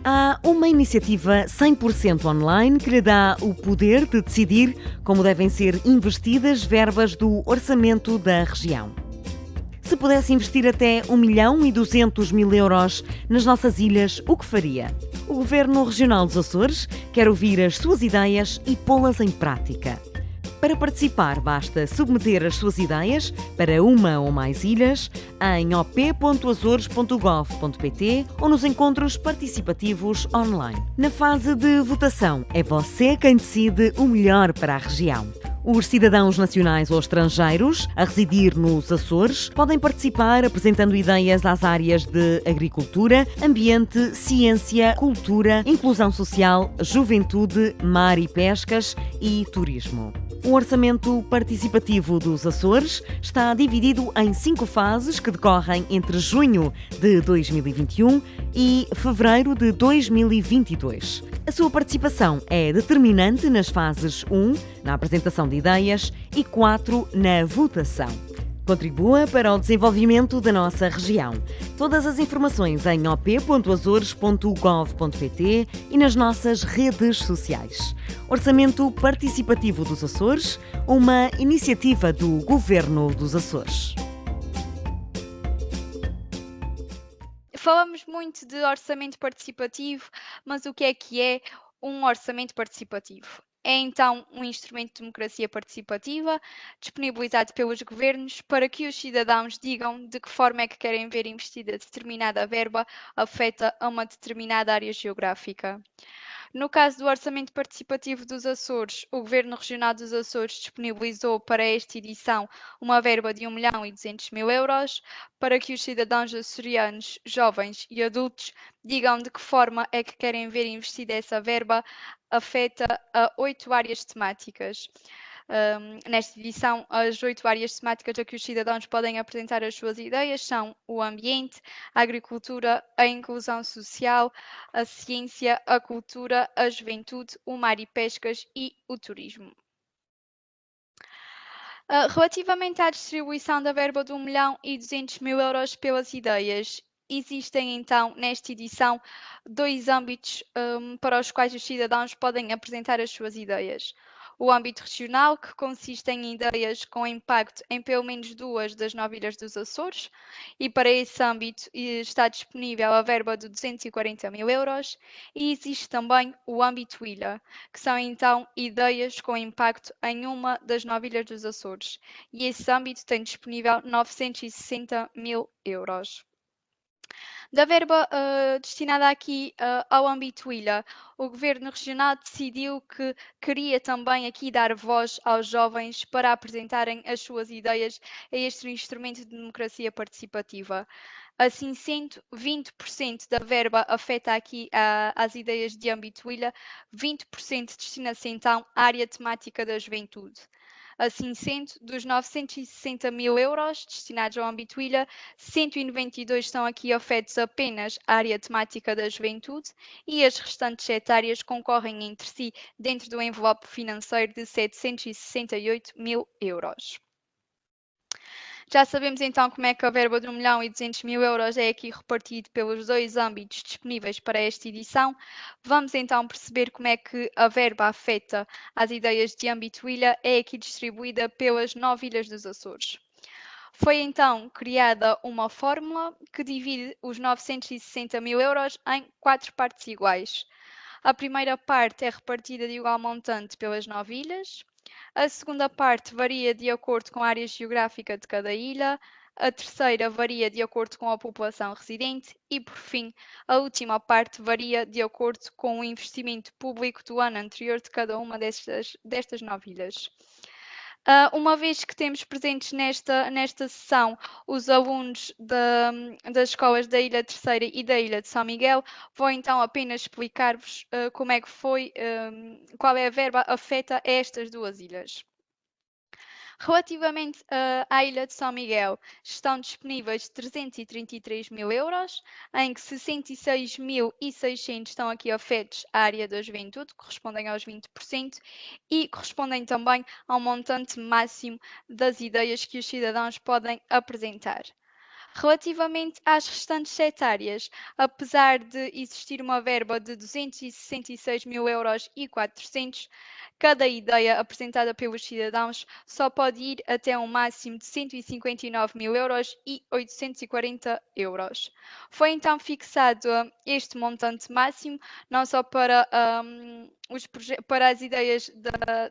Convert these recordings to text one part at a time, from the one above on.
Há uma iniciativa 100% online que lhe dá o poder de decidir como devem ser investidas verbas do orçamento da região. Se pudesse investir até 1.200.000 euros nas nossas ilhas, o que faria? O Governo Regional dos Açores quer ouvir as suas ideias e pô-las em prática. Para participar, basta submeter as suas ideias para uma ou mais ilhas em op.azores.gov.pt ou nos encontros participativos online. Na fase de votação, é você quem decide o melhor para a região. Os cidadãos nacionais ou estrangeiros a residir nos Açores podem participar apresentando ideias às áreas de agricultura, ambiente, ciência, cultura, inclusão social, juventude, mar e pescas e turismo. O orçamento participativo dos Açores está dividido em 5 fases que decorrem entre junho de 2021 e fevereiro de 2022. A sua participação é determinante nas fases 1, na apresentação de ideias, e 4, na votação. Contribua para o desenvolvimento da nossa região. Todas as informações em op.azores.gov.pt e nas nossas redes sociais. Orçamento Participativo dos Açores, uma iniciativa do Governo dos Açores. Falamos muito de orçamento participativo, mas o que é um orçamento participativo? É então um instrumento de democracia participativa disponibilizado pelos governos para que os cidadãos digam de que forma é que querem ver investida determinada verba afeta a uma determinada área geográfica. No caso do Orçamento Participativo dos Açores, o Governo Regional dos Açores disponibilizou para esta edição uma verba de 1.200.000 euros para que os cidadãos açorianos, jovens e adultos digam de que forma é que querem ver investida essa verba afeta a 8 áreas temáticas. Nesta edição, as 8 áreas temáticas a que os cidadãos podem apresentar as suas ideias são o ambiente, a agricultura, a inclusão social, a ciência, a cultura, a juventude, o mar e pescas e o turismo. Relativamente à distribuição da verba de 1.200.000 euros pelas ideias, existem então nesta edição 2 âmbitos para os quais os cidadãos podem apresentar as suas ideias. O âmbito regional, que consiste em ideias com impacto em pelo menos 2 das 9 ilhas dos Açores, e para esse âmbito está disponível a verba de 240.000 euros, e existe também o âmbito ilha, que são então ideias com impacto em uma das 9 ilhas dos Açores, e esse âmbito tem disponível 960.000 euros. Da verba destinada aqui ao âmbito ilha, o Governo Regional decidiu que queria também aqui dar voz aos jovens para apresentarem as suas ideias a este instrumento de democracia participativa. Assim sendo, 20% da verba afeta aqui às ideias de âmbito ilha, 20% destina-se então à área temática da juventude. Assim sendo, dos 960.000 euros destinados ao âmbito ilha, 192 estão aqui afetos apenas à área temática da juventude e as restantes 7 áreas concorrem entre si dentro do envelope financeiro de 768.000 euros. Já sabemos então como é que a verba de 1.200.000 euros é aqui repartido pelos 2 âmbitos disponíveis para esta edição. Vamos então perceber como é que a verba afeta as ideias de âmbito ilha é aqui distribuída pelas 9 ilhas dos Açores. Foi então criada uma fórmula que divide os 960.000 euros em 4 partes iguais. A primeira parte é repartida de igual montante pelas 9 ilhas. A segunda parte varia de acordo com a área geográfica de cada ilha. A terceira varia de acordo com a população residente. E, por fim, a última parte varia de acordo com o investimento público do ano anterior de cada uma destas 9 ilhas. Uma vez que temos presentes nesta sessão os alunos das escolas da Ilha Terceira e da Ilha de São Miguel, vou então apenas explicar-vos como é que foi, qual é a verba afeta a estas 2 ilhas. Relativamente à Ilha de São Miguel, estão disponíveis 333.000 euros, em que 66.600 estão aqui afetos à área da juventude, correspondem aos 20%, e correspondem também ao montante máximo das ideias que os cidadãos podem apresentar. Relativamente às restantes 7 áreas, apesar de existir uma verba de 266.400 mil, cada ideia apresentada pelos cidadãos só pode ir até um máximo de 159.840 euros. Foi então fixado este montante máximo, não só para, para as ideias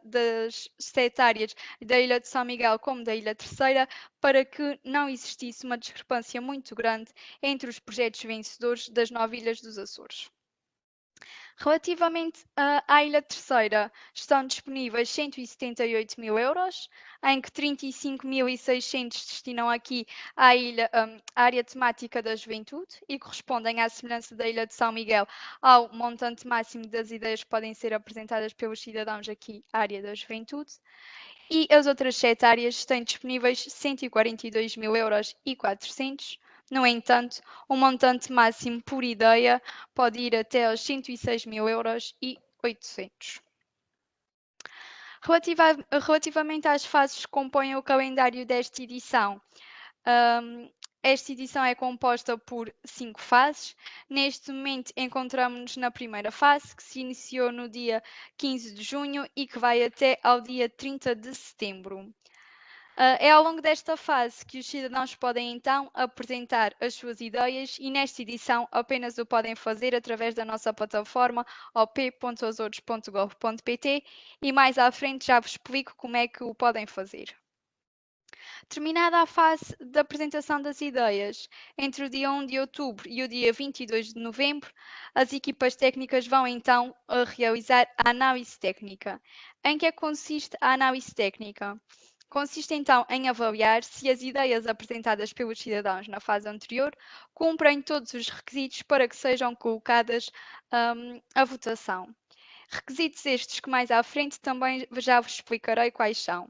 das 7 áreas da Ilha de São Miguel como da Ilha Terceira, para que não existisse uma discrepância muito grande entre os projetos vencedores das 9 ilhas dos Açores. Relativamente à Ilha Terceira, estão disponíveis 178.000 euros, em que 35.600 destinam aqui à área temática da juventude e correspondem à semelhança da Ilha de São Miguel ao montante máximo das ideias que podem ser apresentadas pelos cidadãos aqui à área da juventude. E as outras 7 áreas têm disponíveis 142.400 euros. No entanto, o montante máximo por ideia pode ir até aos 106.800 euros. Relativamente às fases que compõem o calendário desta edição, esta edição é composta por 5 fases. Neste momento encontramos-nos na primeira fase, que se iniciou no dia 15 de junho e que vai até ao dia 30 de setembro. É ao longo desta fase que os cidadãos podem então apresentar as suas ideias e nesta edição apenas o podem fazer através da nossa plataforma op.azores.gov.pt e mais à frente já vos explico como é que o podem fazer. Terminada a fase da apresentação das ideias, entre o dia 1 de outubro e o dia 22 de novembro, as equipas técnicas vão então realizar a análise técnica. Em que consiste a análise técnica? Consiste então em avaliar se as ideias apresentadas pelos cidadãos na fase anterior cumprem todos os requisitos para que sejam colocadas à votação. Requisitos estes que mais à frente também já vos explicarei quais são.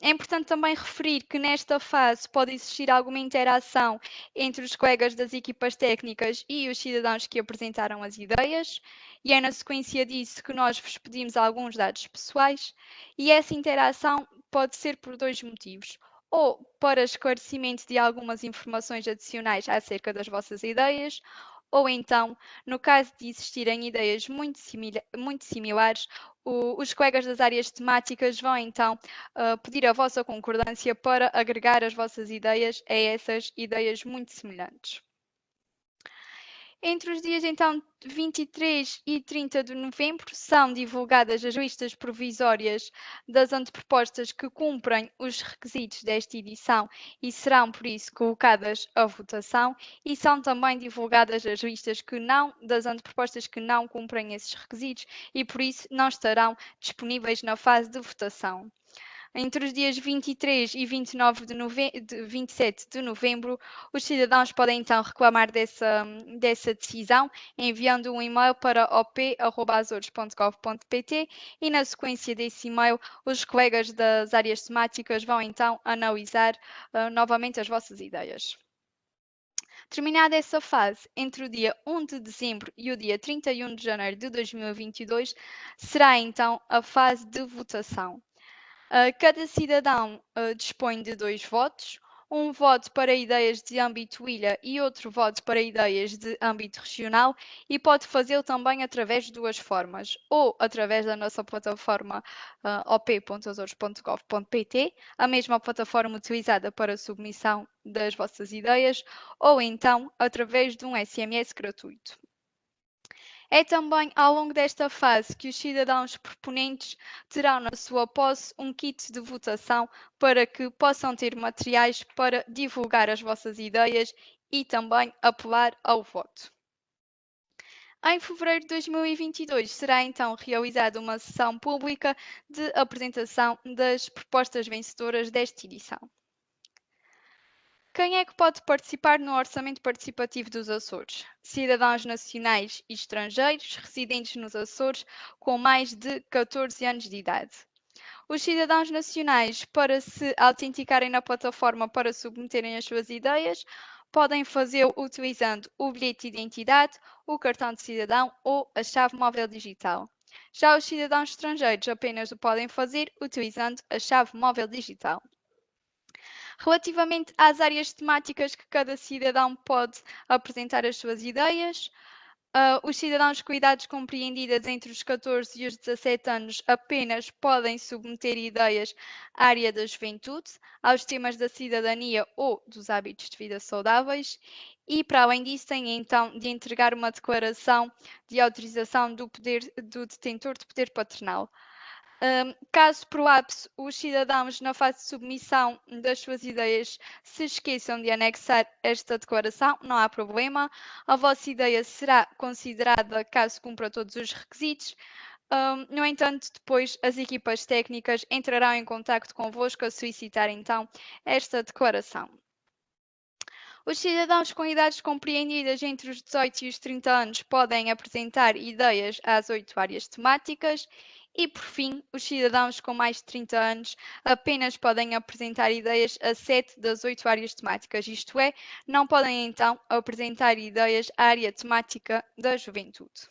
É importante também referir que nesta fase pode existir alguma interação entre os colegas das equipas técnicas e os cidadãos que apresentaram as ideias, e é na sequência disso que nós vos pedimos alguns dados pessoais, e essa interação pode ser por 2 motivos. Ou para esclarecimento de algumas informações adicionais acerca das vossas ideias, ou então, no caso de existirem ideias muito similares, os colegas das áreas temáticas vão então pedir a vossa concordância para agregar as vossas ideias a essas ideias muito semelhantes. Entre os dias então 23 e 30 de novembro são divulgadas as listas provisórias das antepropostas que cumprem os requisitos desta edição e serão, por isso, colocadas à votação, e são também divulgadas as listas das antepropostas que não cumprem esses requisitos e, por isso, não estarão disponíveis na fase de votação. Entre os dias 23 e 27 de novembro, os cidadãos podem então reclamar dessa decisão, enviando um e-mail para op.azores.gov.pt e, na sequência desse e-mail, os colegas das áreas temáticas vão então analisar novamente as vossas ideias. Terminada essa fase, entre o dia 1 de dezembro e o dia 31 de janeiro de 2022, será então a fase de votação. Cada cidadão dispõe de 2 votos, um voto para ideias de âmbito ilha e outro voto para ideias de âmbito regional, e pode fazê-lo também através de 2 formas, ou através da nossa plataforma op.azores.gov.pt, a mesma plataforma utilizada para a submissão das vossas ideias, ou então através de um SMS gratuito. É também ao longo desta fase que os cidadãos proponentes terão na sua posse um kit de votação para que possam ter materiais para divulgar as vossas ideias e também apelar ao voto. Em fevereiro de 2022 será então realizada uma sessão pública de apresentação das propostas vencedoras desta edição. Quem é que pode participar no Orçamento Participativo dos Açores? Cidadãos nacionais e estrangeiros residentes nos Açores com mais de 14 anos de idade. Os cidadãos nacionais, para se autenticarem na plataforma para submeterem as suas ideias, podem fazê-lo utilizando o bilhete de identidade, o cartão de cidadão ou a chave móvel digital. Já os cidadãos estrangeiros apenas o podem fazer utilizando a chave móvel digital. Relativamente às áreas temáticas que cada cidadão pode apresentar as suas ideias, os cidadãos com idades compreendidas entre os 14 e os 17 anos apenas podem submeter ideias à área da juventude, aos temas da cidadania ou dos hábitos de vida saudáveis, e para além disso têm então de entregar uma declaração de autorização do detentor de poder paternal. Caso por lapso os cidadãos na fase de submissão das suas ideias se esqueçam de anexar esta declaração, não há problema. A vossa ideia será considerada caso cumpra todos os requisitos. No entanto, depois as equipas técnicas entrarão em contacto convosco a solicitar então esta declaração. Os cidadãos com idades compreendidas entre os 18 e os 30 anos podem apresentar ideias às 8 áreas temáticas e, por fim, os cidadãos com mais de 30 anos apenas podem apresentar ideias a 7 das 8 áreas temáticas, isto é, não podem então apresentar ideias à área temática da juventude.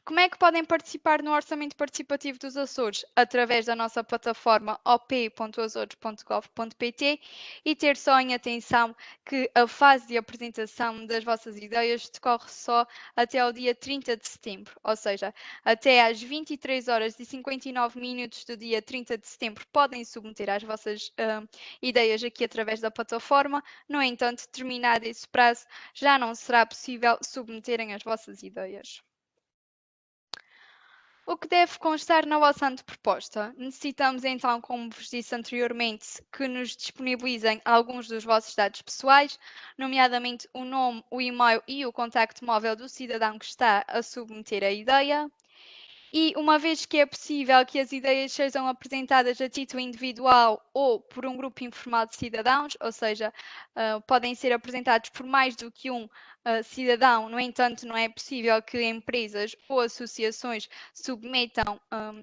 Como é que podem participar no Orçamento Participativo dos Açores? Através da nossa plataforma op.azores.gov.pt e ter só em atenção que a fase de apresentação das vossas ideias decorre só até ao dia 30 de setembro, ou seja, até às 23 horas e 59 minutos do dia 30 de setembro podem submeter as vossas ideias aqui através da plataforma. No entanto, terminado esse prazo, já não será possível submeterem as vossas ideias. O que deve constar na vossa anteproposta? Necessitamos então, como vos disse anteriormente, que nos disponibilizem alguns dos vossos dados pessoais, nomeadamente o nome, o e-mail e o contacto móvel do cidadão que está a submeter a ideia. E uma vez que é possível que as ideias sejam apresentadas a título individual ou por um grupo informal de cidadãos, ou seja, podem ser apresentados por mais do que um cidadão, no entanto, não é possível que empresas ou associações submetam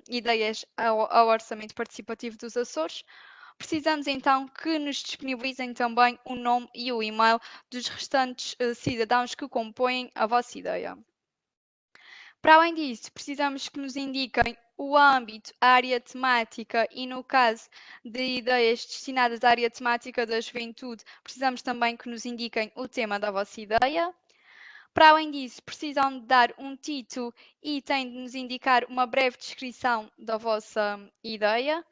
ideias ao Orçamento Participativo dos Açores. Precisamos então que nos disponibilizem também o nome e o e-mail dos restantes cidadãos que compõem a vossa ideia. Para além disso, precisamos que nos indiquem o âmbito, a área temática e, no caso de ideias destinadas à área temática da juventude, precisamos também que nos indiquem o tema da vossa ideia. Para além disso, precisam de dar um título e têm de nos indicar uma breve descrição da vossa ideia.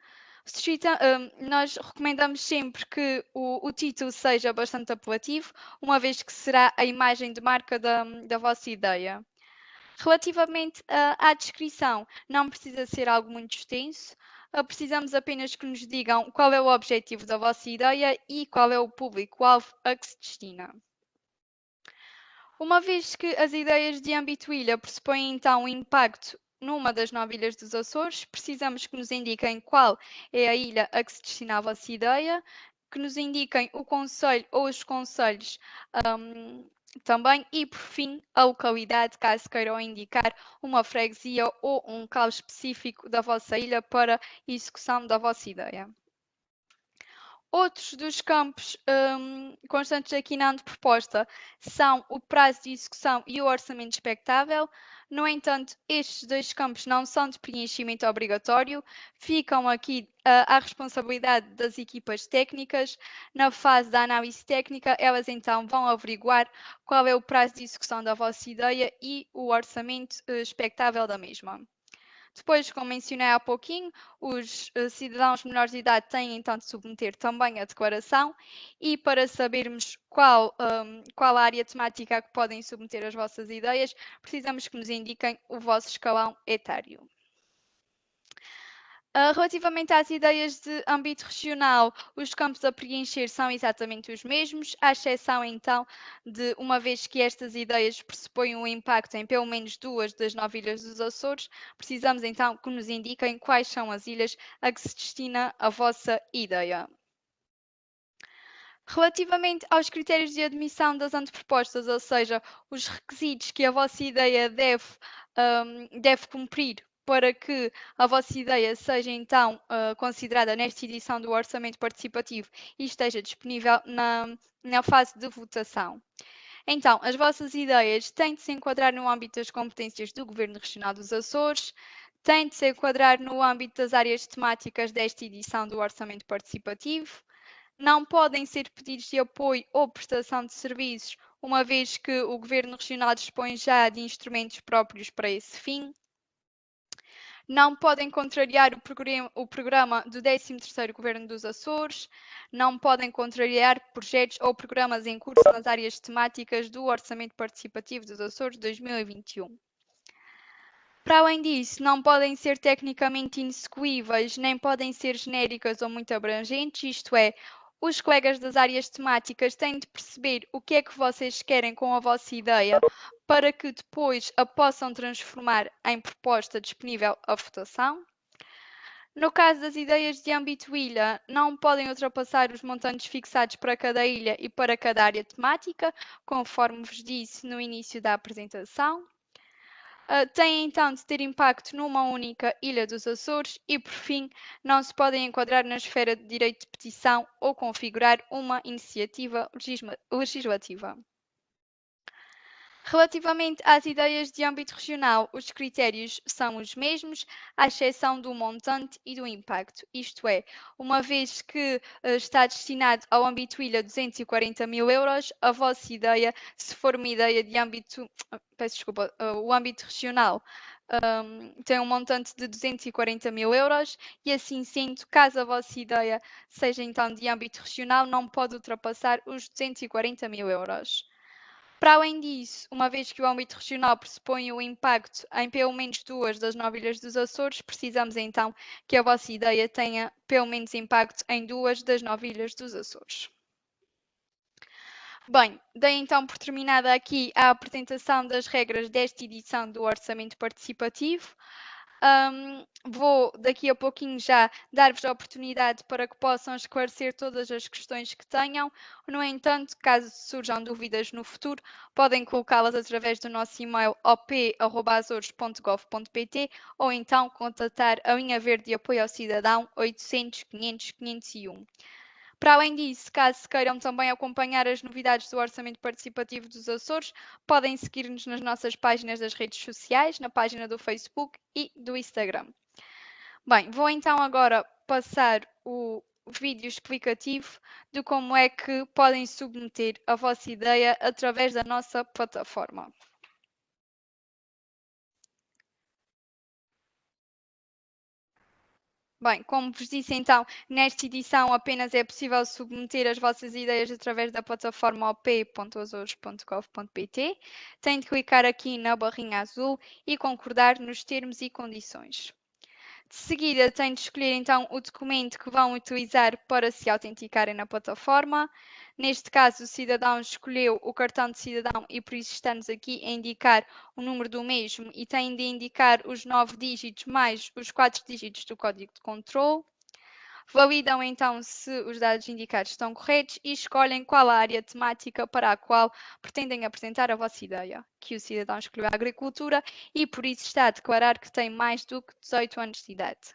Nós recomendamos sempre que o título seja bastante apelativo, uma vez que será a imagem de marca da vossa ideia. Relativamente à descrição, não precisa ser algo muito extenso, precisamos apenas que nos digam qual é o objetivo da vossa ideia e qual é o público-alvo a que se destina. Uma vez que as ideias de âmbito ilha pressupõem então um impacto numa das 9 ilhas dos Açores, precisamos que nos indiquem qual é a ilha a que se destina a vossa ideia, que nos indiquem o concelho ou os concelhos também e, por fim, a localidade, caso queiram indicar uma freguesia ou um local específico da vossa ilha para execução da vossa ideia. Outros dos campos constantes aqui na anteproposta são o prazo de execução e o orçamento expectável. No entanto, estes dois campos não são de preenchimento obrigatório, ficam aqui à responsabilidade das equipas técnicas. Na fase da análise técnica, elas então vão averiguar qual é o prazo de execução da vossa ideia e o orçamento expectável da mesma. Depois, como mencionei há pouquinho, os cidadãos menores de idade têm então de submeter também a declaração e para sabermos qual a área temática a que podem submeter as vossas ideias, precisamos que nos indiquem o vosso escalão etário. Relativamente às ideias de âmbito regional, os campos a preencher são exatamente os mesmos, à exceção então de, uma vez que estas ideias pressupõem um impacto em pelo menos 2 das 9 ilhas dos Açores, precisamos então que nos indiquem quais são as ilhas a que se destina a vossa ideia. Relativamente aos critérios de admissão das antepropostas, ou seja, os requisitos que a vossa ideia deve cumprir para que a vossa ideia seja então considerada nesta edição do Orçamento Participativo e esteja disponível na fase de votação. Então, as vossas ideias têm de se enquadrar no âmbito das competências do Governo Regional dos Açores, têm de se enquadrar no âmbito das áreas temáticas desta edição do Orçamento Participativo, não podem ser pedidos de apoio ou prestação de serviços, uma vez que o Governo Regional dispõe já de instrumentos próprios para esse fim. Não podem contrariar o programa do 13º Governo dos Açores, não podem contrariar projetos ou programas em curso nas áreas temáticas do Orçamento Participativo dos Açores 2021. Para além disso, não podem ser tecnicamente inexecuíveis, nem podem ser genéricas ou muito abrangentes, isto é, os colegas das áreas temáticas têm de perceber o que é que vocês querem com a vossa ideia para que depois a possam transformar em proposta disponível à votação. No caso das ideias de âmbito ilha, não podem ultrapassar os montantes fixados para cada ilha e para cada área temática, conforme vos disse no início da apresentação. Têm então de ter impacto numa única ilha dos Açores e, por fim, não se podem enquadrar na esfera de direito de petição ou configurar uma iniciativa legislativa. Relativamente às ideias de âmbito regional, os critérios são os mesmos, à exceção do montante e do impacto. Isto é, uma vez que está destinado ao âmbito ilha 240 mil euros, a vossa ideia, se for uma ideia de âmbito, peço desculpa, o âmbito regional, tem um montante de 240 mil euros e assim sendo, caso a vossa ideia seja então de âmbito regional, não pode ultrapassar os 240 mil euros. Para além disso, uma vez que o âmbito regional pressupõe o impacto em pelo menos 2 das 9 ilhas dos Açores, precisamos então que a vossa ideia tenha pelo menos impacto em 2 das 9 ilhas dos Açores. Bem, dei então por terminada aqui a apresentação das regras desta edição do Orçamento Participativo. Vou daqui a pouquinho já dar-vos a oportunidade para que possam esclarecer todas as questões que tenham. No entanto, caso surjam dúvidas no futuro, podem colocá-las através do nosso e-mail op@azores.gov.pt ou então contatar a linha verde de apoio ao cidadão 800 500 501. Para além disso, caso queiram também acompanhar as novidades do Orçamento Participativo dos Açores, podem seguir-nos nas nossas páginas das redes sociais, na página do Facebook e do Instagram. Bem, vou então agora passar o vídeo explicativo de como é que podem submeter a vossa ideia através da nossa plataforma. Bem, como vos disse então, nesta edição apenas é possível submeter as vossas ideias através da plataforma op.azores.gov.pt. Tem de clicar aqui na barrinha azul e concordar nos termos e condições. De seguida, tem de escolher então o documento que vão utilizar para se autenticarem na plataforma. Neste caso, o cidadão escolheu o cartão de cidadão e por isso estamos aqui a indicar o número do mesmo e tem de indicar os 9 dígitos mais os 4 dígitos do código de controle. Validam então se os dados indicados estão corretos e escolhem qual a área temática para a qual pretendem apresentar a vossa ideia. Que o cidadão escolheu a agricultura e por isso está a declarar que tem mais do que 18 anos de idade.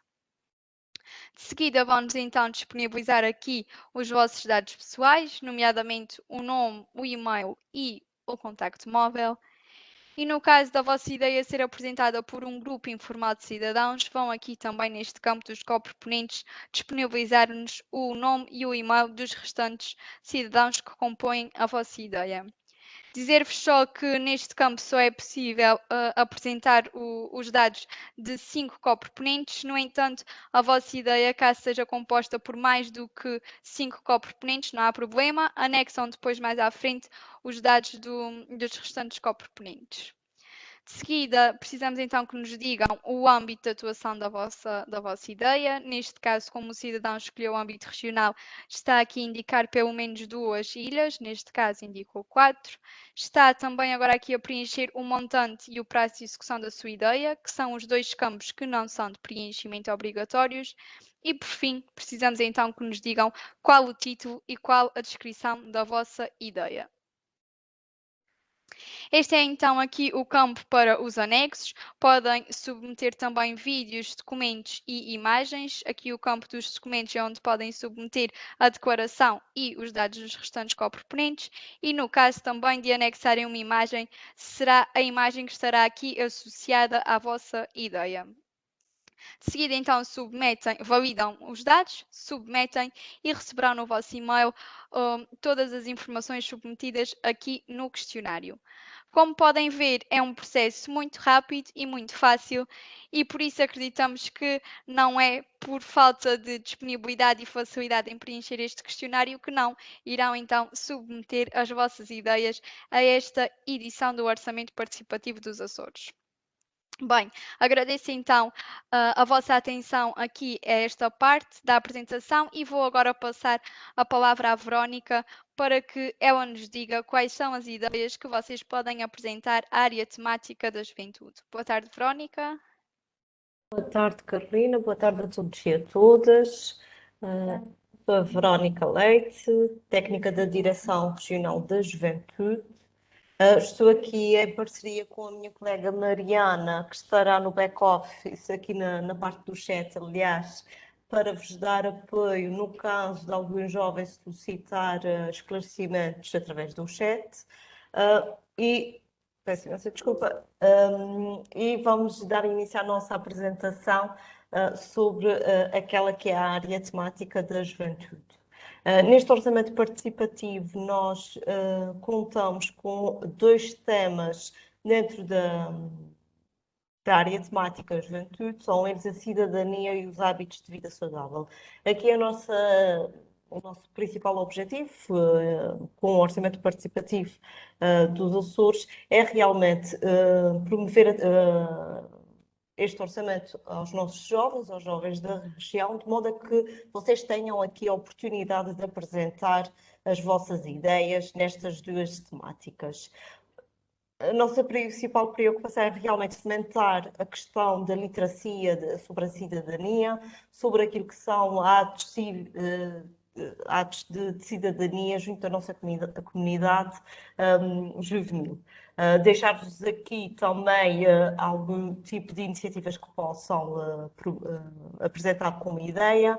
De seguida, vamos então disponibilizar aqui os vossos dados pessoais, nomeadamente o nome, o e-mail e o contacto móvel. E no caso da vossa ideia ser apresentada por um grupo informal de cidadãos, vão aqui também neste campo dos coproponentes disponibilizar-nos o nome e o e-mail dos restantes cidadãos que compõem a vossa ideia. Dizer-vos só que neste campo só é possível apresentar os dados de 5 coproponentes, no entanto, a vossa ideia, caso seja composta por mais do que 5 coproponentes, não há problema, anexam depois mais à frente os dados dos restantes coproponentes. De seguida, precisamos então que nos digam o âmbito de atuação da vossa ideia. Neste caso, como o cidadão escolheu o âmbito regional, está aqui a indicar pelo menos 2 ilhas, neste caso indicou 4. Está também agora aqui a preencher o montante e o prazo de execução da sua ideia, que são os 2 campos que não são de preenchimento obrigatórios. E por fim, precisamos então que nos digam qual o título e qual a descrição da vossa ideia. Este é então aqui o campo para os anexos. Podem submeter também vídeos, documentos e imagens. Aqui o campo dos documentos é onde podem submeter a declaração e os dados dos restantes coproponentes. E no caso também de anexarem uma imagem, será a imagem que estará aqui associada à vossa ideia. De seguida, então, validam os dados, submetem e receberão no vosso e-mail todas as informações submetidas aqui no questionário. Como podem ver, é um processo muito rápido e muito fácil e por isso acreditamos que não é por falta de disponibilidade e facilidade em preencher este questionário que não irão então submeter as vossas ideias a esta edição do Orçamento Participativo dos Açores. Bem, agradeço então a vossa atenção aqui a esta parte da apresentação e vou agora passar a palavra à Verónica para que ela nos diga quais são as ideias que vocês podem apresentar à área temática da juventude. Boa tarde, Verónica. Boa tarde, Carolina. Boa tarde a todos e a todas. Sou a Verónica Leite, técnica da Direção Regional da Juventude. Estou aqui em parceria com a minha colega Mariana, que estará no back-office, aqui na parte do chat, aliás, para vos dar apoio no caso de alguns jovens solicitar esclarecimentos através do chat. Peço imensa desculpa. E vamos dar início à nossa apresentação sobre aquela que é a área temática da juventude. Neste orçamento participativo, nós contamos com 2 temas dentro da área temática juventude, são eles a cidadania e os hábitos de vida saudável. Aqui o nosso principal objetivo com o orçamento participativo dos Açores é realmente promover este orçamento aos nossos jovens, aos jovens da região, de modo a que vocês tenham aqui a oportunidade de apresentar as vossas ideias nestas 2 temáticas. A nossa principal preocupação é realmente fomentar a questão da literacia sobre a cidadania, sobre aquilo que são atos de cidadania junto à nossa comunidade juvenil. Deixar-vos aqui também algum tipo de iniciativas que possam apresentar como ideia,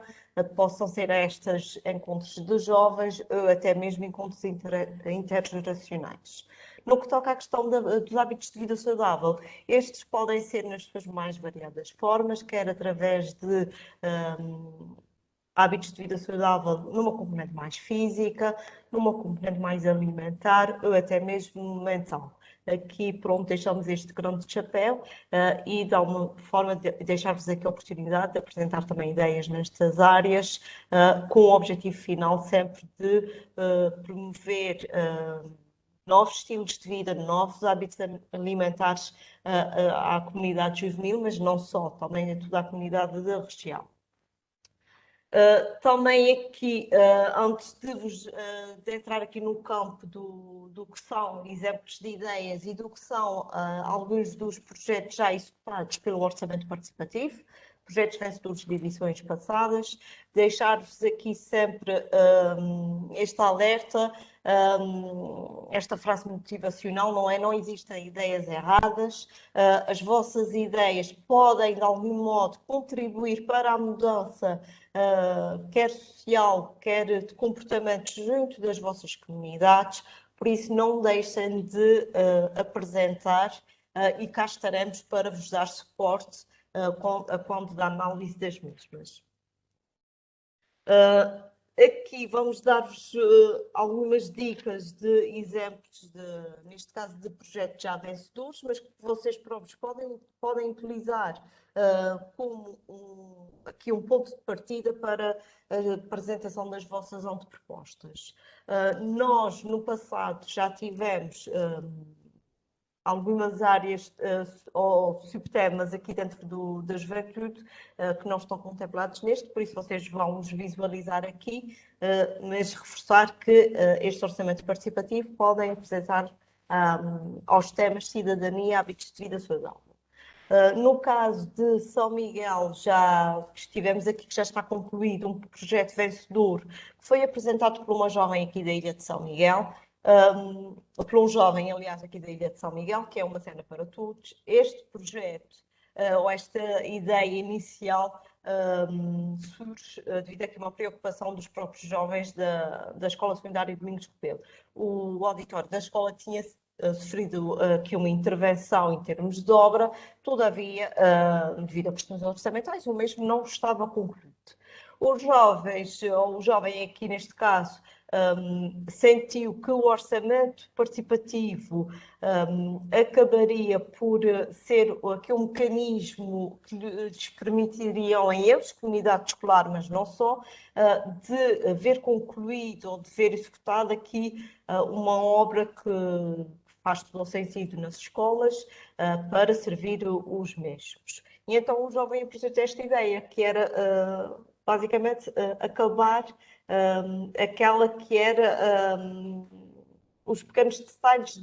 possam ser estas encontros de jovens ou até mesmo encontros intergeracionais. No que toca à questão dos hábitos de vida saudável, estes podem ser nas suas mais variadas formas, quer através de hábitos de vida saudável numa componente mais física, numa componente mais alimentar ou até mesmo mental. Aqui, pronto, deixamos este grande chapéu e de alguma forma deixar-vos aqui a oportunidade de apresentar também ideias nestas áreas, com o objetivo final sempre de promover novos estilos de vida, novos hábitos alimentares à comunidade juvenil, mas não só, também a toda a comunidade da região. Também aqui, antes de entrar aqui no campo do que são exemplos de ideias e do que são alguns dos projetos já executados pelo Orçamento Participativo, projetos vencedores de edições passadas, deixar-vos aqui sempre este alerta, esta frase motivacional, não existem ideias erradas, as vossas ideias podem de algum modo contribuir para a mudança quer social, quer de comportamentos junto das vossas comunidades, por isso não deixem de apresentar e cá estaremos para vos dar suporte quando da análise das mesmas. Aqui vamos dar-vos algumas dicas de exemplos, neste caso de projetos já vencedores, mas que vocês próprios podem utilizar como aqui um ponto de partida para a apresentação das vossas antepropostas. Nós, no passado, já tivemos algumas áreas ou subtemas aqui dentro da juventude que não estão contemplados neste, por isso vocês vão os visualizar aqui, mas reforçar que este orçamento participativo podem apresentar aos temas cidadania e hábitos de vida saudável. No caso de São Miguel, já estivemos aqui, que já está concluído um projeto vencedor que foi apresentado por uma jovem aqui da Ilha de São Miguel, por um jovem, aliás, aqui da Ilha de São Miguel, que é uma cena para todos. Este projeto, ou esta ideia inicial, surge devido a uma preocupação dos próprios jovens da Escola Secundária Domingos Copelo. O auditório da escola tinha sofrido aqui uma intervenção em termos de obra, todavia, devido a questões orçamentais, o mesmo não estava concluído. Os jovens, ou o jovem aqui neste caso, sentiu que o orçamento participativo acabaria por ser aqui um mecanismo que lhes permitiriam a eles, comunidade escolar, mas não só, de ver concluído ou de ver executada aqui uma obra que faz todo o sentido nas escolas para servir os mesmos. E então o jovem apresentou esta ideia, que era basicamente acabar aquela que era os pequenos detalhes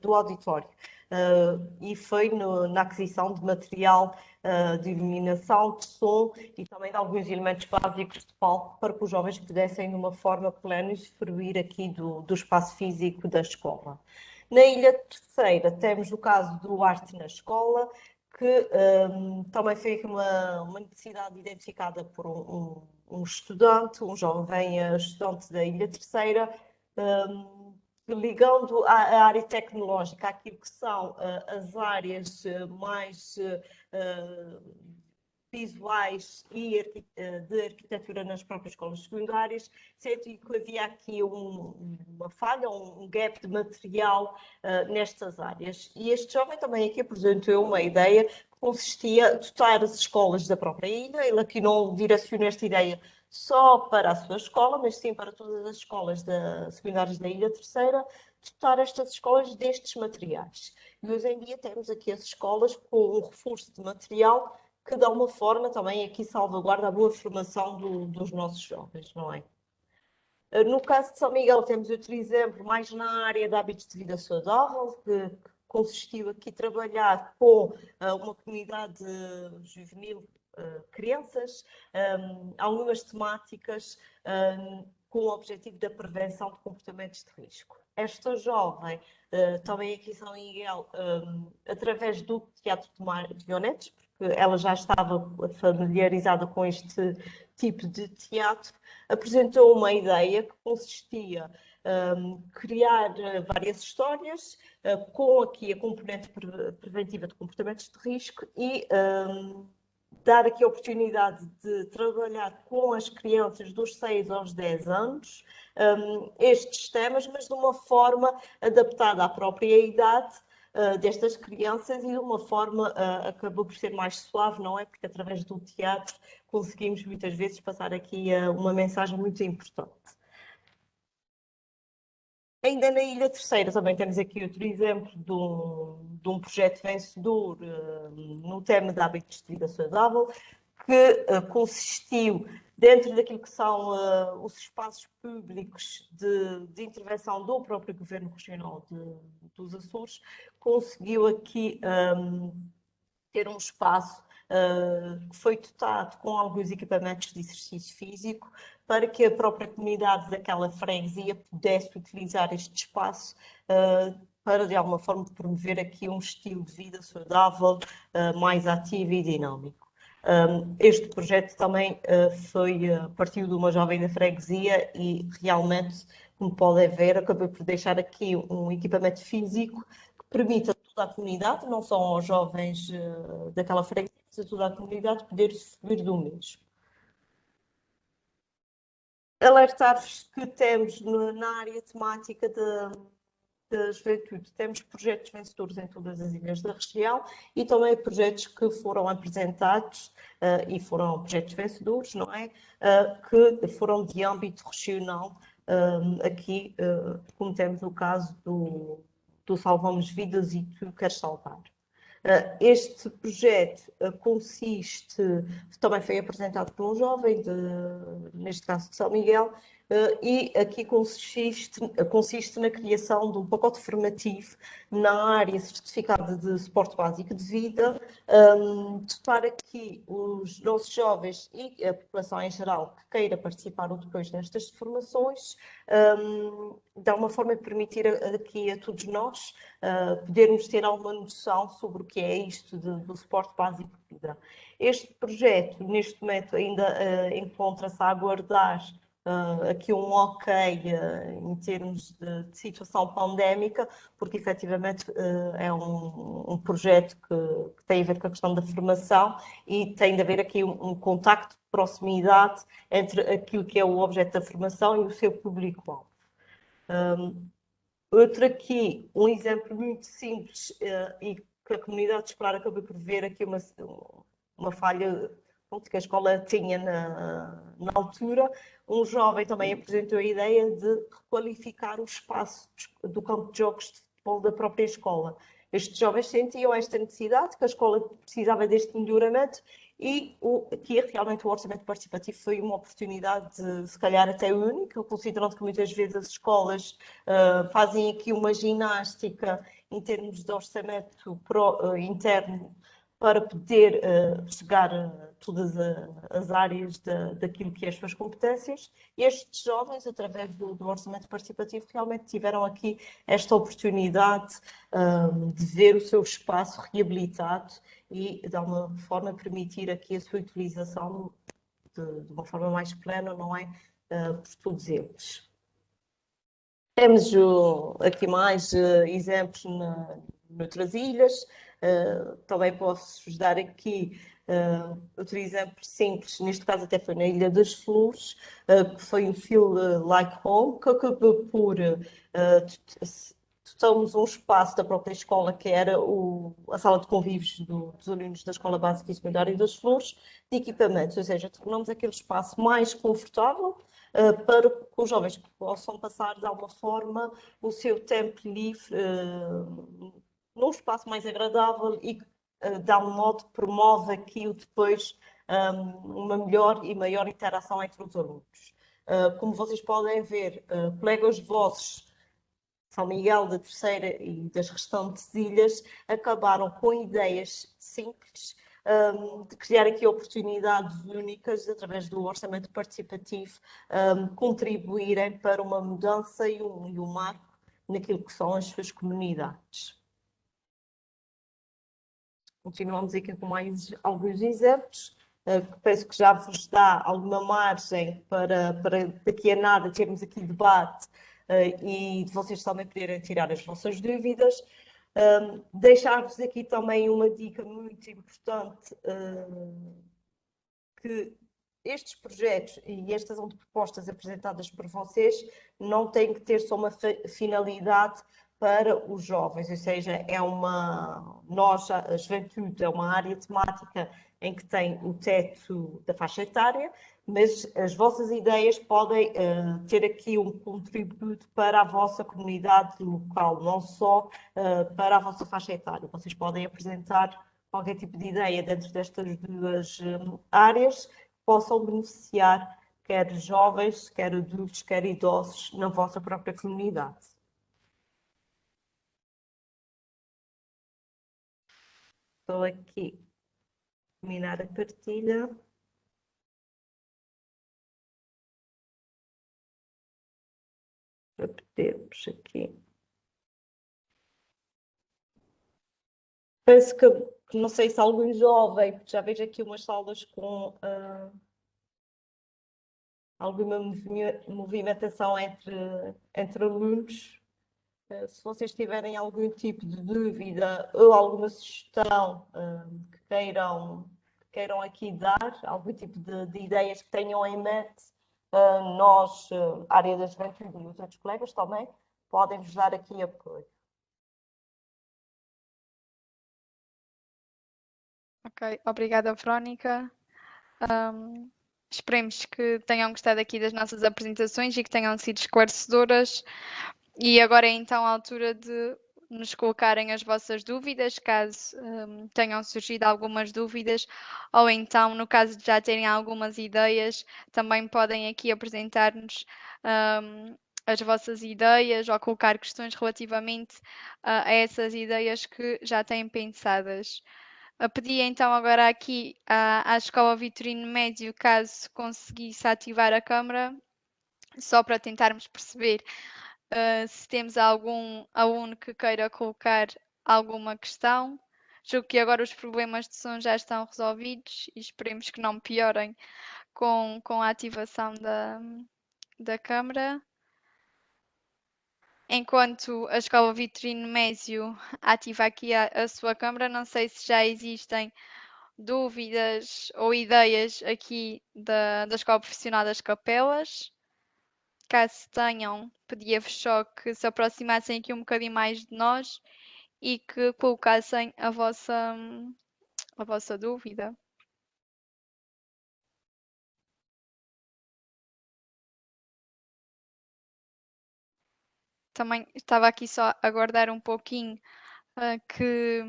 do auditório. E foi na aquisição de material de iluminação, de som e também de alguns elementos básicos de palco para que os jovens pudessem, de uma forma plena, usufruir aqui do espaço físico da escola. Na Ilha Terceira temos o caso do Arte na Escola, que também foi uma necessidade identificada por um estudante, um jovem estudante da Ilha Terceira, ligando a área tecnológica àquilo que são as áreas mais visuais e de arquitetura nas próprias escolas secundárias, senti que havia aqui uma falha, um gap de material nestas áreas. E este jovem também aqui apresentou uma ideia que consistia em dotar as escolas da própria ilha. Ele aqui não direcionou esta ideia só para a sua escola, mas sim para todas as escolas secundárias da Ilha Terceira, dotar estas escolas destes materiais. E hoje em dia temos aqui as escolas com um reforço de material que, de alguma forma, também aqui salvaguarda a boa formação dos nossos jovens, não é? No caso de São Miguel, temos outro exemplo, mais na área de hábitos de vida saudável, que consistiu aqui trabalhar com uma comunidade juvenil, crianças, algumas temáticas com o objetivo da prevenção de comportamentos de risco. Esta jovem, também aqui em São Miguel, através do Teatro de Marionetes, porque ela já estava familiarizada com este tipo de teatro, apresentou uma ideia que consistia criar várias histórias com aqui a componente preventiva de comportamentos de risco e dar aqui a oportunidade de trabalhar com as crianças dos 6 aos 10 anos estes temas, mas de uma forma adaptada à própria idade destas crianças e de uma forma acabou por ser mais suave, não é? Porque através do teatro conseguimos muitas vezes passar aqui uma mensagem muito importante. Ainda na Ilha Terceira também temos aqui outro exemplo de um projeto vencedor no tema de hábitos de vida saudável, que consistiu, dentro daquilo que são os espaços públicos de intervenção do próprio Governo Regional dos Açores, conseguiu aqui ter um espaço que foi dotado com alguns equipamentos de exercício físico para que a própria comunidade daquela freguesia pudesse utilizar este espaço para, de alguma forma, promover aqui um estilo de vida saudável, mais ativo e dinâmico. Este projeto também partiu de uma jovem da freguesia e realmente, como podem ver, acabei por deixar aqui um equipamento físico que permite a toda a comunidade, não só aos jovens daquela freguesia, mas a toda a comunidade poder usufruir do mesmo. Alertar-vos que temos na área temática da juventude, temos projetos vencedores em todas as ilhas da região e também projetos que foram apresentados e foram projetos vencedores, não é? Que foram de âmbito regional, aqui, como temos o caso do Salvamos Vidas e Tu Queres Salvar. Este projeto consiste, também foi apresentado por um jovem, neste caso de São Miguel, e aqui consiste na criação de um pacote formativo na área certificada de suporte básico de vida, para aqui os nossos jovens e a população em geral que queira participar ou depois nestas formações, de alguma forma permitir aqui a todos nós podermos ter alguma noção sobre o que é isto do suporte básico de vida. Este projeto, neste momento, ainda encontra-se a aguardar aqui um ok em termos de situação pandémica, porque efetivamente é um projeto que tem a ver com a questão da formação e tem de haver aqui um contacto de proximidade entre aquilo que é o objeto da formação e o seu público-alvo. Outro aqui, um exemplo muito simples e que a comunidade escolar acabou por ver aqui uma falha que a escola tinha na altura. Um jovem também apresentou a ideia de requalificar o espaço do campo de jogos de futebol da própria escola. Estes jovens sentiam esta necessidade, que a escola precisava deste melhoramento e aqui realmente o orçamento participativo foi uma oportunidade, se calhar até única, considerando que muitas vezes as escolas fazem aqui uma ginástica em termos de orçamento interno para poder chegar a todas as áreas daquilo que é as suas competências. E estes jovens, através do orçamento participativo, realmente tiveram aqui esta oportunidade de ver o seu espaço reabilitado e, de alguma forma, permitir aqui a sua utilização de uma forma mais plena, não é? Por todos eles. Temos aqui mais exemplos noutras ilhas. Também posso-vos dar aqui outro exemplo simples, neste caso até foi na Ilha das Flores, que foi o Feel Like Home, que acabou por dotamos um espaço da própria escola, que era a sala de convívios dos alunos da Escola Básica e Secundária das Flores, de equipamentos, ou seja, tornamos aquele espaço mais confortável, para que os jovens possam passar de alguma forma o seu tempo livre num espaço mais agradável e de algum modo promove aqui depois uma melhor e maior interação entre os alunos. Como vocês podem ver, colegas vossos, São Miguel da Terceira e das restantes ilhas, acabaram com ideias simples de criar aqui oportunidades únicas através do orçamento participativo, contribuírem para uma mudança e um marco naquilo que são as suas comunidades. Continuamos aqui com mais alguns exemplos, que penso que já vos dá alguma margem para daqui a nada termos aqui debate e vocês também poderem tirar as vossas dúvidas. Deixar-vos aqui também uma dica muito importante, que estes projetos e estas propostas apresentadas por vocês não têm que ter só uma finalidade para os jovens, ou seja, a juventude é uma área temática em que tem o teto da faixa etária, mas as vossas ideias podem ter aqui um contributo para a vossa comunidade local, não só para a vossa faixa etária. Vocês podem apresentar qualquer tipo de ideia dentro destas duas áreas que possam beneficiar quer jovens, quer adultos, quer idosos na vossa própria comunidade. Estou aqui a terminar a partilha. Para podermos aqui. Penso que não sei se algum jovem, porque já vejo aqui umas salas com alguma movimentação entre alunos. Se vocês tiverem algum tipo de dúvida ou alguma sugestão que queiram aqui dar, algum tipo de ideias que tenham em mente, nós, área da juventude e os outros colegas também, podem vos dar aqui apoio. Ok, obrigada, Verónica. Esperemos que tenham gostado aqui das nossas apresentações e que tenham sido esclarecedoras. E agora é então a altura de nos colocarem as vossas dúvidas, caso tenham surgido algumas dúvidas, ou então, no caso de já terem algumas ideias, também podem aqui apresentar-nos as vossas ideias ou colocar questões relativamente a essas ideias que já têm pensadas. Pedi então agora aqui à Escola Vitorino Médio, caso conseguisse ativar a câmara, só para tentarmos perceber se temos algum aluno que queira colocar alguma questão. Julgo que agora os problemas de som já estão resolvidos e esperemos que não piorem com a ativação da câmara. Enquanto a Escola Vitorino Mésio ativa aqui a sua câmara, não sei se já existem dúvidas ou ideias aqui da Escola Profissional das Capelas. Caso tenham, pedia-vos só que se aproximassem aqui um bocadinho mais de nós e que colocassem a vossa dúvida. Também estava aqui só a aguardar um pouquinho que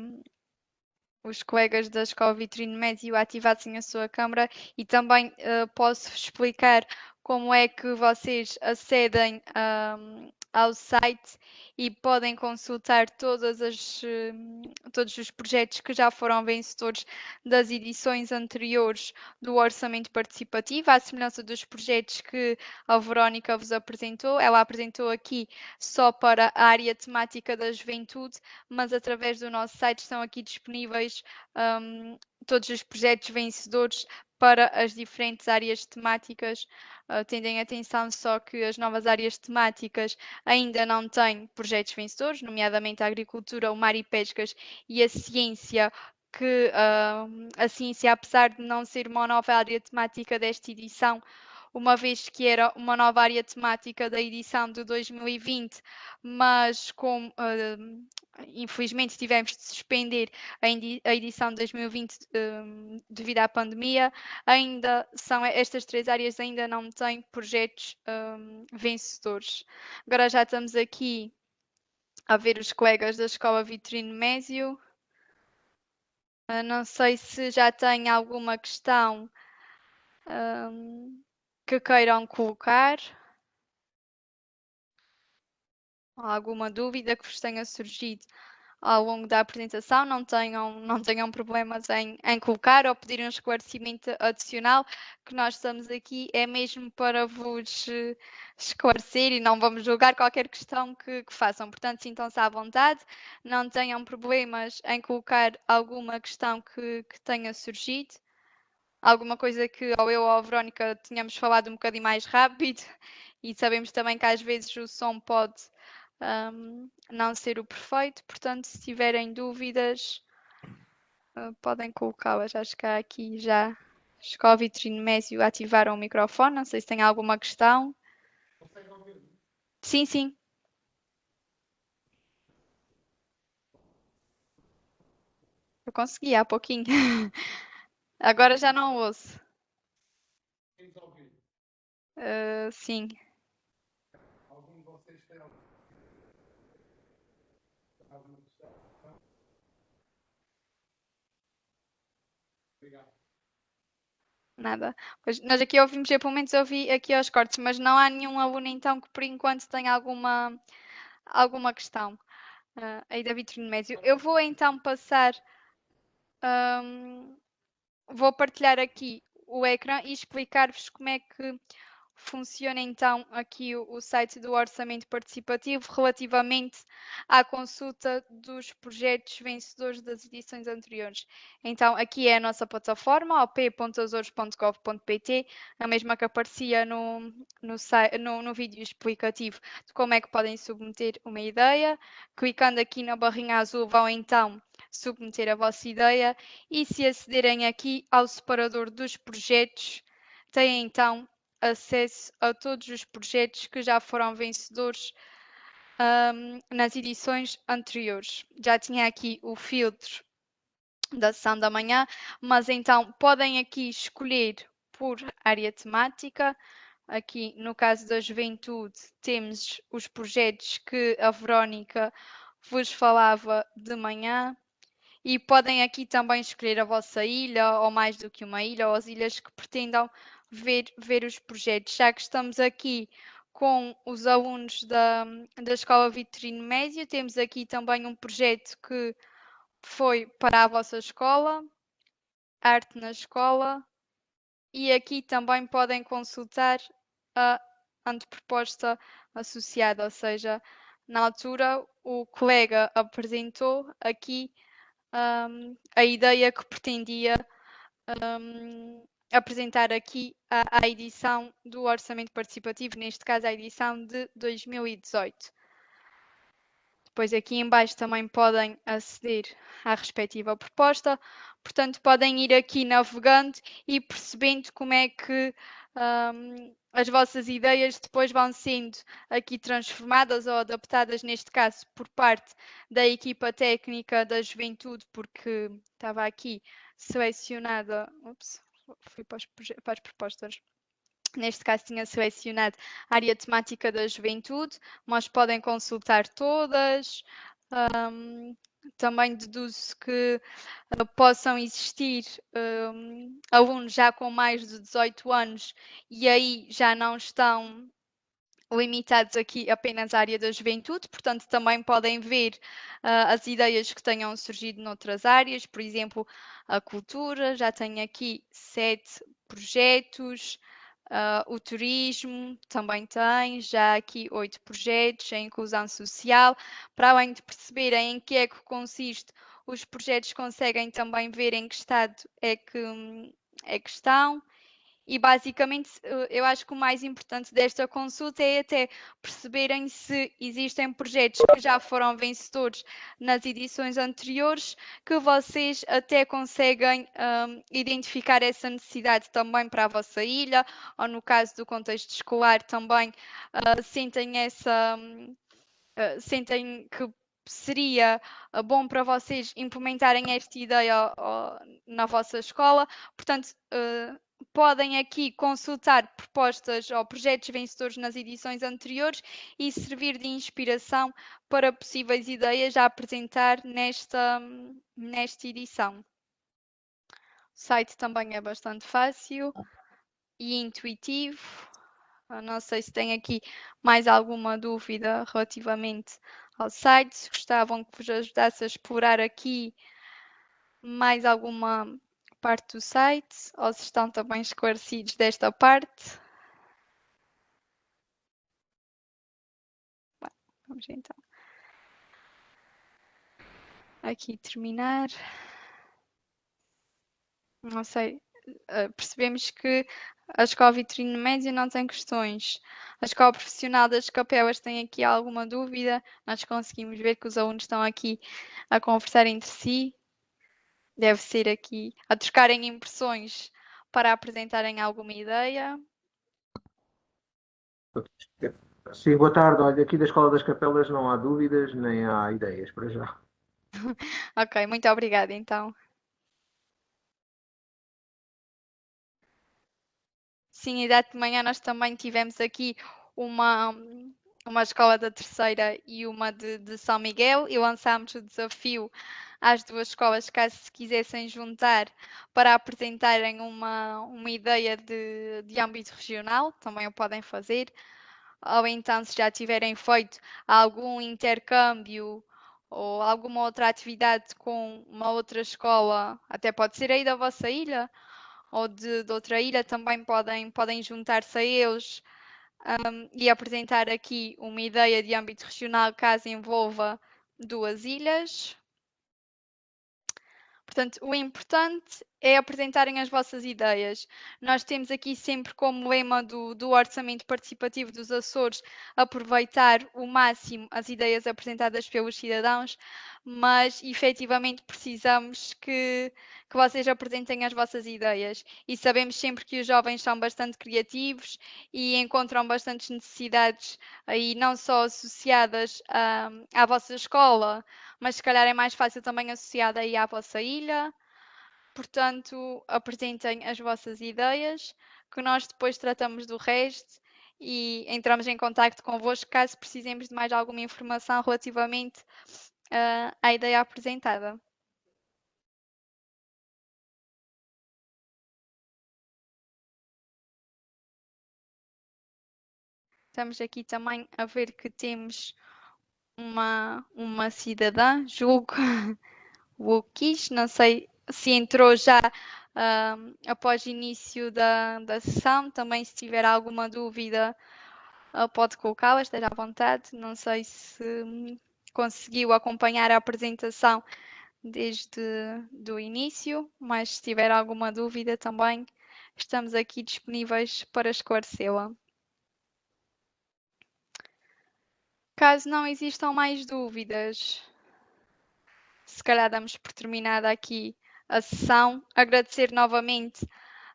os colegas da Escola Vitorino Médio ativassem a sua câmara e também posso explicar como é que vocês acedem ao site e podem consultar todos os projetos que já foram vencedores das edições anteriores do Orçamento Participativo, à semelhança dos projetos que a Verónica vos apresentou. Ela apresentou aqui só para a área temática da juventude, mas através do nosso site estão aqui disponíveis todos os projetos vencedores para as diferentes áreas temáticas. Tendo em atenção só que as novas áreas temáticas ainda não têm projetos vencedores, nomeadamente a agricultura, o mar e pescas e a ciência, que a ciência, apesar de não ser uma nova área temática desta edição, uma vez que era uma nova área temática da edição de 2020, mas infelizmente tivemos de suspender a edição de 2020 devido à pandemia, estas três áreas ainda não têm projetos vencedores. Agora já estamos aqui a ver os colegas da Escola Vitorino Mésio. Não sei se já têm alguma questão que queiram colocar. Alguma dúvida que vos tenha surgido ao longo da apresentação, não tenham problemas em colocar ou pedir um esclarecimento adicional, que nós estamos aqui é mesmo para vos esclarecer e não vamos julgar qualquer questão que façam. Portanto, sintam-se à vontade, não tenham problemas em colocar alguma questão que tenha surgido. Alguma coisa que ou eu ou a Verónica tínhamos falado um bocadinho mais rápido e sabemos também que às vezes o som pode não ser o perfeito, portanto, se tiverem dúvidas, podem colocá-las. Acho que há aqui já Escola Vitorino Mésio ativaram o microfone, não sei se tem alguma questão. Sim, sim. Eu consegui há pouquinho. Agora já não ouço. Sim. Nada. Pois nós aqui ouvimos, eu pelo menos ouvi aqui aos cortes, mas não há nenhum aluno então que por enquanto tenha alguma questão aí da Vitorino Mésio. Eu vou então passar, vou partilhar aqui o ecrã e explicar-vos como é que funciona então aqui o site do Orçamento Participativo relativamente à consulta dos projetos vencedores das edições anteriores. Então, aqui é a nossa plataforma, op.azores.gov.pt, a mesma que aparecia no vídeo explicativo de como é que podem submeter uma ideia. Clicando aqui na barrinha azul, vão então submeter a vossa ideia e se acederem aqui ao separador dos projetos, têm então acesso a todos os projetos que já foram vencedores nas edições anteriores. Já tinha aqui o filtro da sessão da manhã, mas então podem aqui escolher por área temática. Aqui no caso da juventude temos os projetos que a Verónica vos falava de manhã. E podem aqui também escolher a vossa ilha, ou mais do que uma ilha, ou as ilhas que pretendam ver os projetos. Já que estamos aqui com os alunos da Escola Vitorino Mésio, temos aqui também um projeto que foi para a vossa escola, Arte na Escola, e aqui também podem consultar a anteproposta associada, ou seja, na altura o colega apresentou aqui a ideia que pretendia apresentar aqui a edição do Orçamento Participativo, neste caso a edição de 2018. Depois aqui em baixo também podem aceder à respectiva proposta, portanto podem ir aqui navegando e percebendo como é que as vossas ideias depois vão sendo aqui transformadas ou adaptadas, neste caso por parte da equipa técnica da juventude, porque estava aqui selecionada, fui para as propostas. Neste caso tinha selecionado a área temática da juventude, mas podem consultar todas. Também deduzo que possam existir alunos já com mais de 18 anos e aí já não estão limitados aqui apenas à área da juventude, portanto também podem ver as ideias que tenham surgido noutras áreas, por exemplo, a cultura, já tenho aqui 7 projetos, o turismo também tem, já aqui 8 projetos, a inclusão social, para além de perceberem em que é que consiste, os projetos conseguem também ver em que estado é que estão. E basicamente eu acho que o mais importante desta consulta é até perceberem se existem projetos que já foram vencedores nas edições anteriores, que vocês até conseguem identificar essa necessidade também para a vossa ilha, ou no caso do contexto escolar também sentem que seria bom para vocês implementarem esta ideia na vossa escola. Portanto, podem aqui consultar propostas ou projetos vencedores nas edições anteriores e servir de inspiração para possíveis ideias a apresentar nesta edição. O site também é bastante fácil e intuitivo. Não sei se tem aqui mais alguma dúvida relativamente ao site, se gostavam que vos ajudasse a explorar aqui mais alguma parte do site, ou se estão também esclarecidos desta parte. Bem, vamos então aqui terminar. Não sei, percebemos que a Escola Vitorino Médio não tem questões. A Escola Profissional das Capelas tem aqui alguma dúvida? Nós conseguimos ver que os alunos estão aqui a conversar entre si. Deve ser aqui a trocarem impressões para apresentarem alguma ideia. Sim, boa tarde. Olha, aqui da Escola das Capelas não há dúvidas nem há ideias para já. Ok, muito obrigada então. Sim, e de manhã nós também tivemos aqui uma escola da terceira e uma de São Miguel e lançámos o desafio às duas escolas, caso se quisessem juntar, para apresentarem uma ideia de âmbito regional, também o podem fazer. Ou então, se já tiverem feito algum intercâmbio ou alguma outra atividade com uma outra escola, até pode ser aí da vossa ilha, ou de outra ilha, também podem juntar-se a eles e apresentar aqui uma ideia de âmbito regional caso envolva duas ilhas. Portanto, o importante é apresentarem as vossas ideias. Nós temos aqui sempre como lema do Orçamento Participativo dos Açores aproveitar o máximo as ideias apresentadas pelos cidadãos, mas efetivamente precisamos que vocês apresentem as vossas ideias. E sabemos sempre que os jovens são bastante criativos e encontram bastantes necessidades aí, não só associadas à vossa escola, mas se calhar é mais fácil também associada aí à vossa ilha. Portanto, apresentem as vossas ideias, que nós depois tratamos do resto e entramos em contacto convosco caso precisemos de mais alguma informação relativamente à ideia apresentada. Estamos aqui também a ver que temos uma cidadã, julgo, Wookies, não sei se entrou já após o início da sessão, também se tiver alguma dúvida pode colocá-la, esteja à vontade. Não sei se conseguiu acompanhar a apresentação desde o início, mas se tiver alguma dúvida também estamos aqui disponíveis para esclarecê-la. Caso não existam mais dúvidas, se calhar damos por terminada aqui a sessão. Agradecer novamente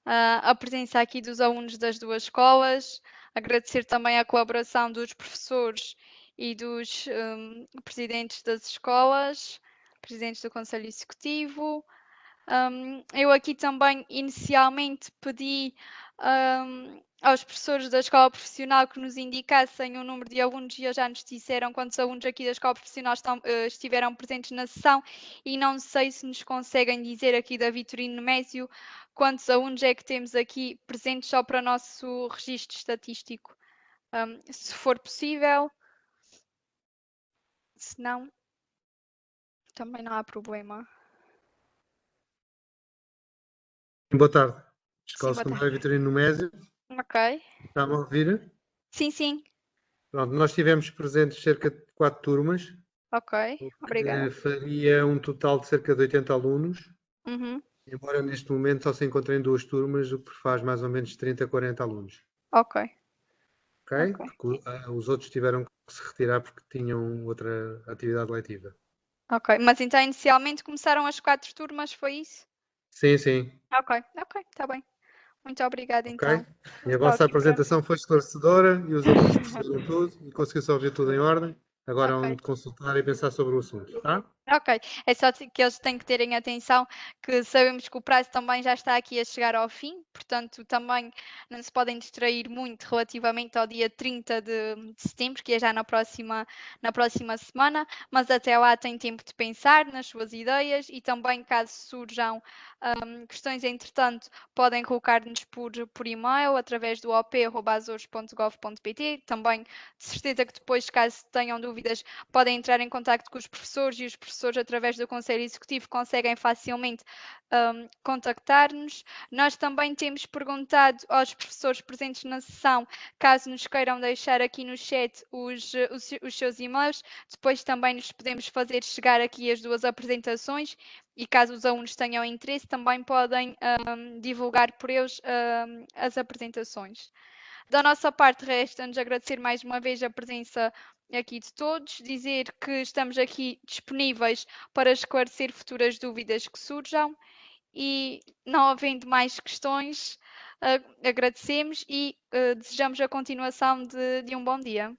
a presença aqui dos alunos das duas escolas, agradecer também a colaboração dos professores e dos presidentes das escolas, presidentes do Conselho Executivo. Eu aqui também inicialmente pedi aos professores da escola profissional que nos indicassem o número de alunos e eles já nos disseram quantos alunos aqui da escola profissional estiveram presentes na sessão e não sei se nos conseguem dizer aqui da Vitorino Nemésio quantos alunos é que temos aqui presentes só para o nosso registro estatístico. Se for possível, se não, também não há problema. Boa tarde. Escola Sim, boa Secundária Vitorino Nemésio. Ok. Está-me a ouvir? Sim, sim. Pronto, nós tivemos presentes cerca de 4 turmas, Ok. o que Obrigada. faria um total de cerca de 80 alunos, Uhum. embora neste momento só se encontrem 2 turmas, o que faz mais ou menos 30 a 40 alunos. Ok. Ok? Ok. Porque os outros tiveram que se retirar porque tinham outra atividade letiva. Ok. Mas então inicialmente começaram as 4 turmas, foi isso? Sim, sim. Ok. Ok. Está bem. Muito obrigada Ok? então. E a Só vossa aqui para mim. apresentação foi esclarecedora e os alunos perceberam tudo e conseguiram-se ouvir tudo em ordem. Agora Ok. vão consultar e pensar sobre o assunto, tá? Ok, é só que eles têm que terem atenção que sabemos que o prazo também já está aqui a chegar ao fim, portanto também não se podem distrair muito relativamente ao dia 30 de setembro, que é já na próxima semana, mas até lá têm tempo de pensar nas suas ideias e também caso surjam questões entretanto podem colocar-nos por e-mail através do op@azores.gov.pt, também de certeza que depois caso tenham dúvidas podem entrar em contacto com os professores e os professores, através do Conselho Executivo, conseguem facilmente contactar-nos. Nós também temos perguntado aos professores presentes na sessão, caso nos queiram deixar aqui no chat os seus e-mails, depois também nos podemos fazer chegar aqui as 2 apresentações e caso os alunos tenham interesse, também podem divulgar por eles as apresentações. Da nossa parte, resta-nos agradecer mais uma vez a presença aqui de todos, dizer que estamos aqui disponíveis para esclarecer futuras dúvidas que surjam e, não havendo mais questões, agradecemos e desejamos a continuação de um bom dia.